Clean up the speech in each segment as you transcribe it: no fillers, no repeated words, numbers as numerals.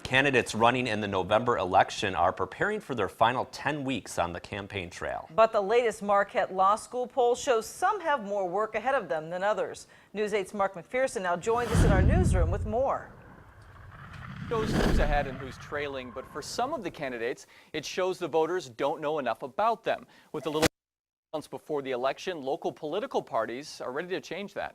Candidates running in the November election are preparing for their final 10 weeks on the campaign trail. But the latest Marquette Law School poll shows some have more work ahead of them than others. News 8's Mark McPherson now joins us in our newsroom with more. Shows who's ahead and who's trailing, but for some of the candidates, it shows the voters don't know enough about them. With a little months before the election, local political parties are ready to change that.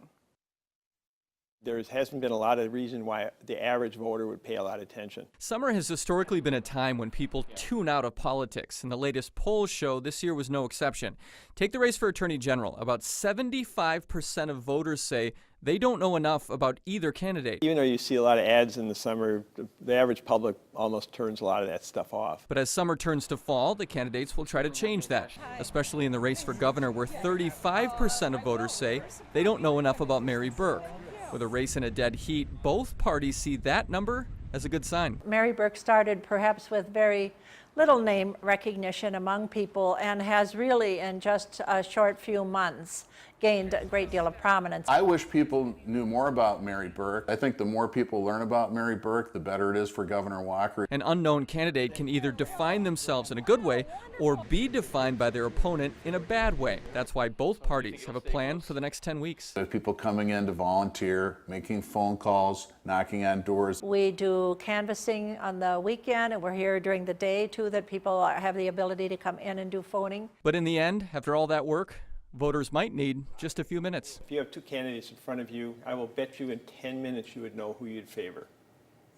There hasn't been a lot of reason why the average voter would pay a lot of attention. Summer has historically been a time when people tune out of politics, and the latest polls show this year was no exception. Take the race for Attorney General. About 75% of voters say they don't know enough about either candidate. Even though you see a lot of ads in the summer, the average public almost turns a lot of that stuff off. But as summer turns to fall, the candidates will try to change that, especially in the race for governor, where 35% of voters say they don't know enough about Mary Burke. With a race in a dead heat, both parties see that number as a good sign. Mary Burke started perhaps with very little name recognition among people and has really in just a short few months gained a great deal of prominence. I wish people knew more about Mary Burke. I think the more people learn about Mary Burke, the better it is for Governor Walker. An unknown candidate can either define themselves in a good way or be defined by their opponent in a bad way. That's why both parties have a plan for the next 10 weeks. There's people coming in to volunteer, making phone calls, knocking on doors. We do canvassing on the weekend, and we're here during the day too, that people have the ability to come in and do phoning. But in the end, after all that work, voters might need just a few minutes. If you have two candidates in front of you, I will bet you in 10 minutes you would know who you'd favor.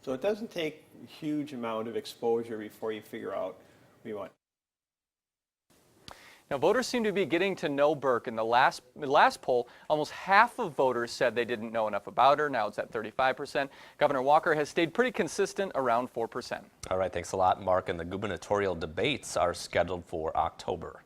So it doesn't take a huge amount of exposure before you figure out who you want. Now, voters seem to be getting to know Burke. In the last poll, almost half of voters said they didn't know enough about her. Now it's at 35%. Governor Walker has stayed pretty consistent, around 4%. All right, thanks a lot, Mark. And the gubernatorial debates are scheduled for October.